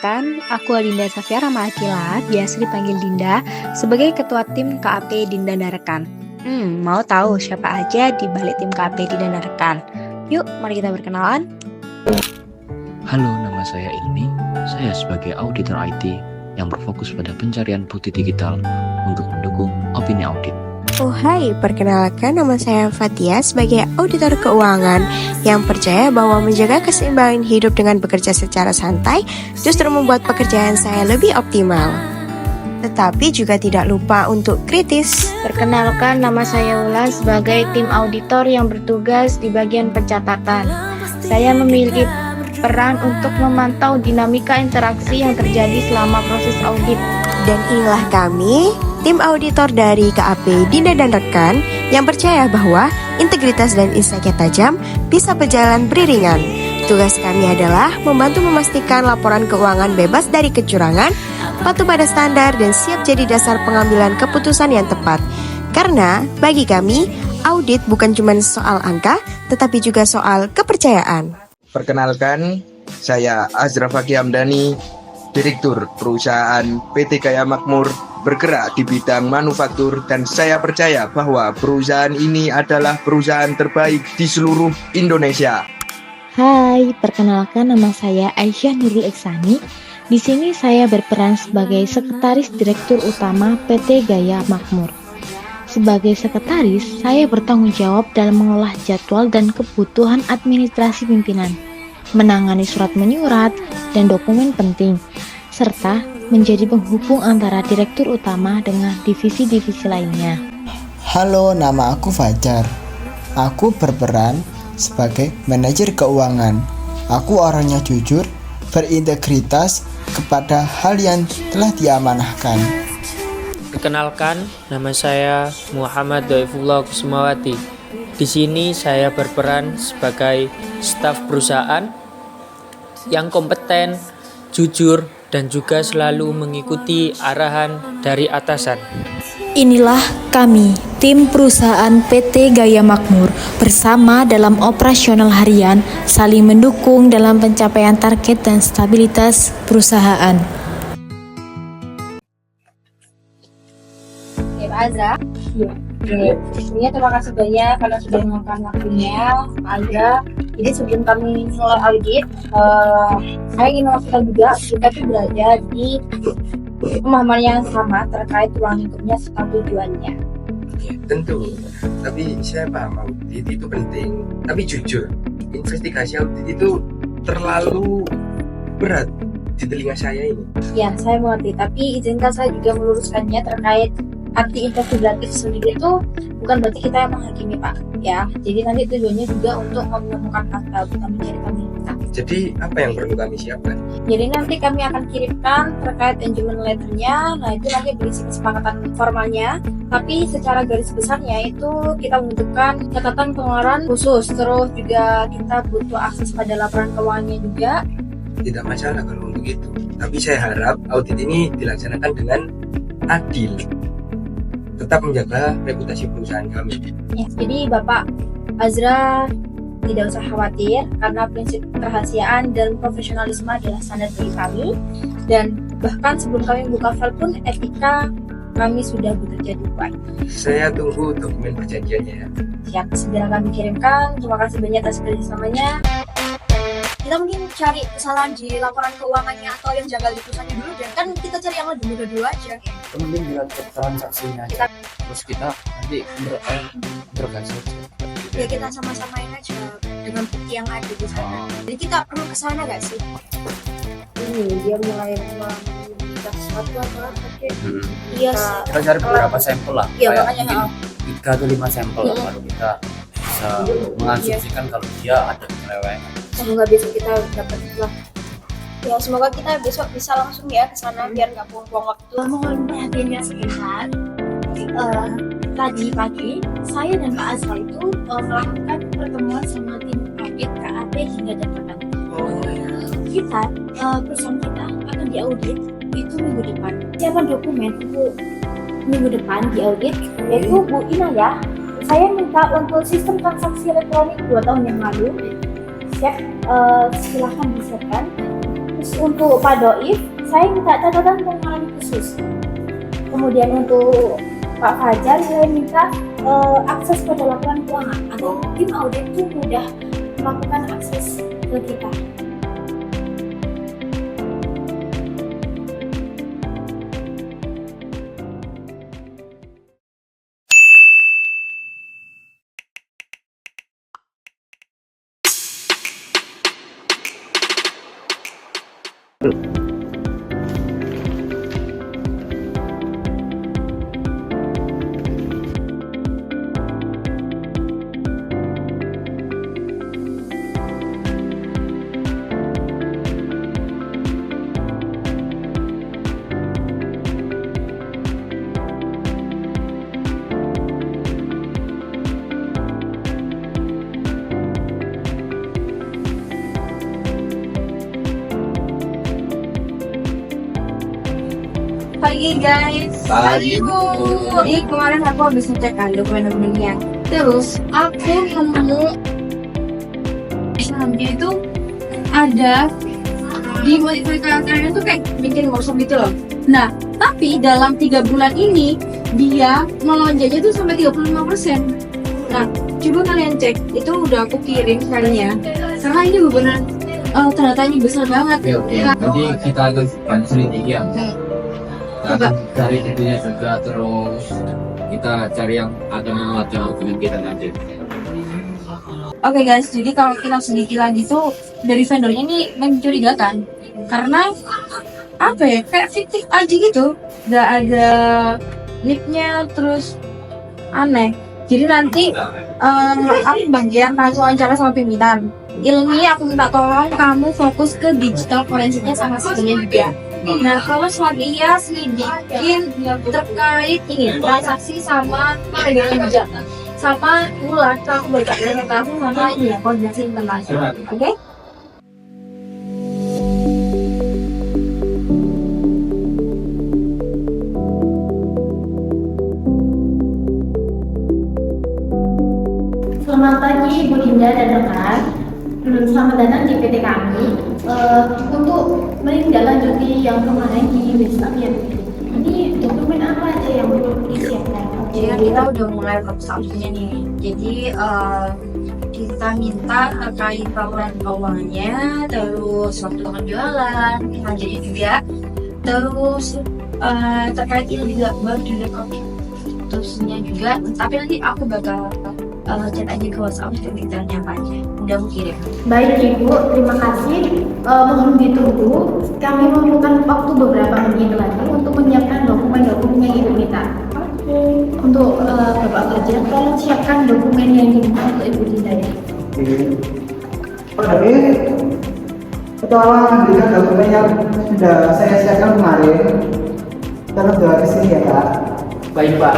Perkenalkan, aku Adinda Safiara Maakila, biasa dipanggil Dinda, sebagai Ketua Tim KAP Dinda dan Rekan. Mau tahu siapa aja di balik tim KAP Dinda dan Rekan? Yuk, mari kita berkenalan. Halo, nama saya Ilmi. Saya sebagai auditor IT yang berfokus pada pencarian bukti digital untuk mendukung opini audit. Oh hai, perkenalkan nama saya Fatia sebagai auditor keuangan yang percaya bahwa menjaga keseimbangan hidup dengan bekerja secara santai justru membuat pekerjaan saya lebih optimal. Tetapi juga tidak lupa untuk kritis. Perkenalkan, nama saya Ula sebagai tim auditor yang bertugas di bagian pencatatan. Saya memiliki peran untuk memantau dinamika interaksi yang terjadi selama proses audit. Dan inilah kami, tim auditor dari KAP Dinda dan Rekan yang percaya bahwa integritas dan insight tajam bisa berjalan beriringan. Tugas kami adalah membantu memastikan laporan keuangan bebas dari kecurangan, patuh pada standar, dan siap jadi dasar pengambilan keputusan yang tepat. Karena bagi kami, audit bukan cuma soal angka, tetapi juga soal kepercayaan. Perkenalkan, saya Azra Fakih Hamdani, Direktur Perusahaan PT Gaya Makmur, bergerak di bidang manufaktur, dan saya percaya bahwa perusahaan ini adalah perusahaan terbaik di seluruh Indonesia. Hai, perkenalkan nama saya Aisyah Nurul Iksani. Di sini saya berperan sebagai Sekretaris Direktur Utama PT Gaya Makmur. Sebagai sekretaris, saya bertanggung jawab dalam mengolah jadwal dan kebutuhan administrasi pimpinan, menangani surat menyurat dan dokumen penting, serta menjadi penghubung antara direktur utama dengan divisi-divisi lainnya. Halo, nama aku Fajar. Aku berperan sebagai manajer keuangan. Aku orangnya jujur, berintegritas kepada hal yang telah diamanahkan. Perkenalkan, nama saya Muhammad Doifullah Kusumawati. Di sini saya berperan sebagai staf perusahaan yang kompeten, jujur, dan juga selalu mengikuti arahan dari atasan. Inilah kami, tim perusahaan PT Gaya Makmur, bersama dalam operasional harian, saling mendukung dalam pencapaian target dan stabilitas perusahaan. Pak Azra, sebelumnya terima kasih banyak karena sudah meluangkan waktunya, Pak Azra. Jadi sebelum kami mulai audit, saya ingin memastikan juga kita tuh berada di pemahaman yang sama terkait ruang lingkupnya serta tujuannya. Tentu, tapi saya paham audit itu penting, tapi jujur, investigasi audit itu terlalu berat di telinga saya ini. Ya, saya mengerti, tapi izinkan saya juga meluruskannya terkait arti investigatif sendiri itu bukan berarti kita yang menghakimi, Pak. Ya, jadi nanti tujuannya juga untuk menemukan fakta, bukan mencari fakta. Jadi apa yang perlu kami siapkan? Jadi nanti kami akan kirimkan terkait engagement letternya. Nah, itu nanti berisi kesepakatan formalnya. Tapi secara garis besarnya itu kita membutuhkan catatan pengeluaran khusus. Terus juga kita butuh akses pada laporan keuangannya juga. Tidak masalah kalau untuk itu. Tapi saya harap audit ini dilaksanakan dengan adil, tetap menjaga reputasi perusahaan kami. Ya, jadi Bapak Azra tidak usah khawatir karena prinsip kerahasiaan dan profesionalisme adalah standar bagi kami, dan bahkan sebelum kami buka file pun etika kami sudah bekerja di baik. Saya tunggu dokumen perjanjiannya ya. Siap, segera kami kirimkan. Terima kasih banyak atas kerjasamanya. Kita mungkin cari kesalahan di laporan keuangannya atau yang janggal di perusahaannya dulu, dan kan kita cari yang lebih mudah dulu aja. Mending dilihat transaksinya aja. Terus kita nanti interogasi aja. Ya kita sama-samain aja dengan bukti yang ada di sana. Jadi kita perlu kesana nggak sih? Ini dia mulai meminta sesuatu apa pakai? Iya sih. Kita cari beberapa sampel lah. Iya, kayak makanya mungkin 3 atau 5 sampel lah, baru kita bisa mengasumsikan kalau dia ada penyelewengan. Semoga besok kita dapat lah. Ya, semoga kita besok bisa langsung ya ke sana biar nggak buang-buang waktu. Mohon perhatiannya sebentar. Tadi pagi saya dan Pak Azra itu melakukan pertemuan sama tim audit KAP Dinda dan Rekan. Kita perusahaan kita akan diaudit itu minggu depan. Siapkan dokumen untuk minggu depan diaudit yaitu Bu Inaya. Saya minta untuk sistem transaksi elektronik 2 tahun yang lalu. Siap, silahkan disiapkan. Terus untuk Pak Doif, saya minta catatan pengenalan khusus. Kemudian untuk Pak Fajar, saya minta akses pada laporan keuangan agar tim audit itu mudah melakukan akses ke kita. Pagi guys. Pagi, Bu. Ini kemarin aku habis ngecek kan dokumen-dokumennya. Terus aku nemu dia itu ada di modify karakternya tuh kayak bikin workshop gitu loh. Nah, tapi dalam 3 bulan ini dia melonjaknya tuh sampai 35%. Nah, coba kalian cek, itu udah aku kirim filenya. Karena ini benar tanda tanya besar banget. Oke. Nanti kita akan bantu selidiki ya. Coba. Cari intinya juga, terus kita cari yang akan memuatkan dengan kita nanti. Oke guys, jadi kalau kita sedikit lagi tuh dari vendornya ini mencurigakan karena apa ya, kayak fiktif aja gitu, nggak ada nicknya, terus aneh. Jadi nanti aku bagian pas wawancara sama pimpinan Ilmi, aku minta tolong kamu fokus ke digital forensiknya sama sebenarnya juga. Nah, kalau Swadia selidikin terkait ini transaksi sama peredaran jam, sama pula aku berkaitan dengan kamu sama ini ya koordinasi internasional, oke? Selamat pagi Ibu Dinda dan rekan. Selamat datang di PT kami untuk menindaklanjuti yang kemarin di Westalian. Ini dokumen apa aja yang perlu disiapkan? Jadi kan kita udah mulai prosesnya nih. Jadi kita minta terkait laporan keuangannya, terus waktu penjualan, hasilnya juga, terus terkait ini juga baru direkod terusnya juga. Tapi nanti aku bakal chat aja ke WhatsApp untuk detailnya apa aja. Udah aku kirim. Baik Ibu, terima kasih. Mohon ditunggu. Kami memerlukan waktu beberapa menit lagi untuk menyiapkan dokumen-dokumen yang Ibu minta. Untuk Bapak Fajar, tolong siapkan dokumen yang diminta untuk Ibu Dinda ya. Pak Dari, tolong berikan dokumen yang sudah saya siapkan kemarin. Tolong bawa ke sini ya Pak. Baik Pak.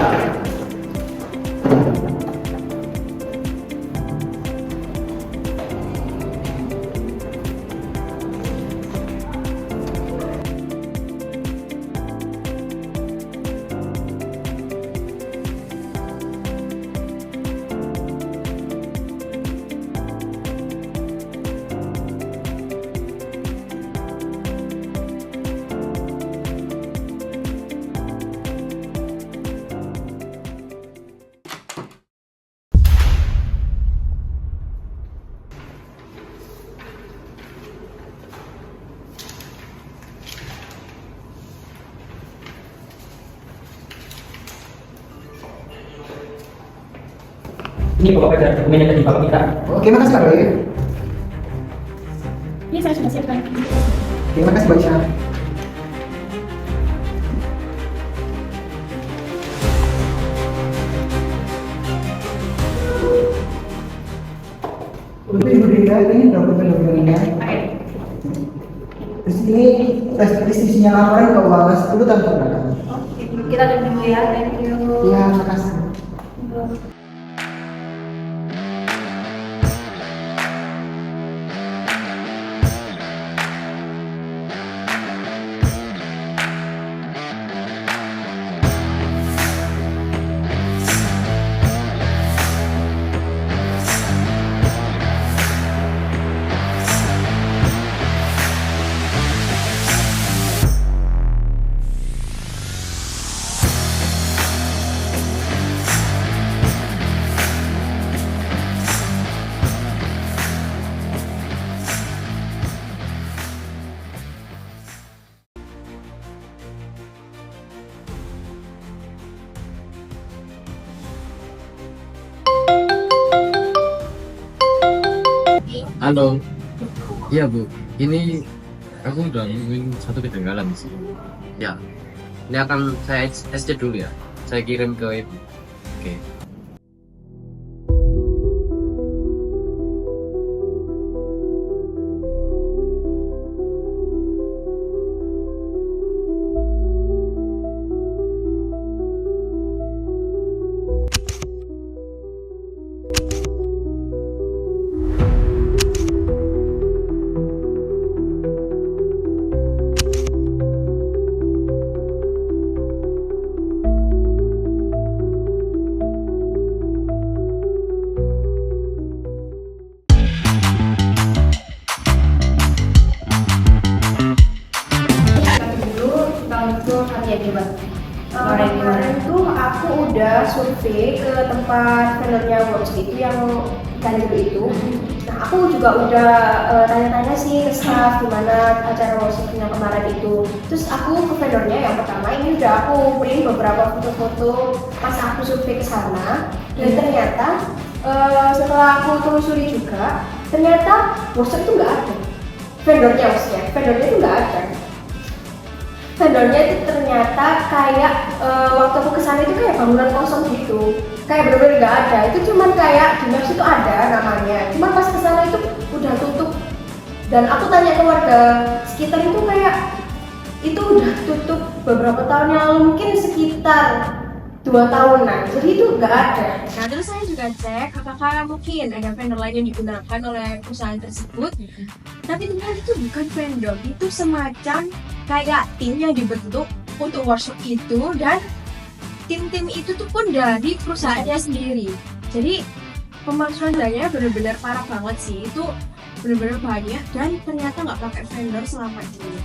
Ini Bapak Fajar, dokumen yang tadi Bapak minta. Oke, makasih Pak Dari. Ini saya sudah siapkan. Terima kasih Mbak Isha. Untuk Ibu Dinda, ini dokumen-dokumennya. Terus ini restrisinya laporan keuangan 10 tahun kebelakang. Kita tunggu dulu ya. Thank you. Iya, makasih. Halo. Iya Bu, ini aku udah nemuin satu kejanggalan di sini. Ya, ini akan saya SC dulu ya. Saya kirim ke Ibu. Oke. Kemarin tuh aku udah survei ke tempat vendornya Works itu yang ikan dulu itu. Nah aku juga udah tanya-tanya sih ke staff gimana acara Works yang kemarin itu. Terus aku ke vendornya yang pertama ini udah aku print beberapa foto-foto pas aku survei ke sana. Dan ternyata setelah aku telusuri juga, ternyata Works itu nggak ada. Vendornya itu nggak ada. Vendornya itu ternyata kayak waktu aku kesana itu kayak bangunan kosong gitu, kayak bener-bener nggak ada. Itu cuman kayak di Maps itu ada namanya, cuman pas kesana itu udah tutup. Dan aku tanya ke warga sekitar itu kayak itu udah tutup beberapa tahun yang lalu, mungkin sekitar 2 tahunan, jadi itu nggak ada. Nah terus saya juga cek apakah mungkin ada vendor lain yang digunakan oleh perusahaan tersebut. Tapi ternyata itu bukan vendor, itu semacam kayak tim yang dibentuk untuk workshop itu, dan tim-tim itu tuh pun dari perusahaannya sendiri. Jadi pemalsuan datanya benar-benar parah banget sih, itu benar-benar banyak dan ternyata nggak pakai vendor selama ini.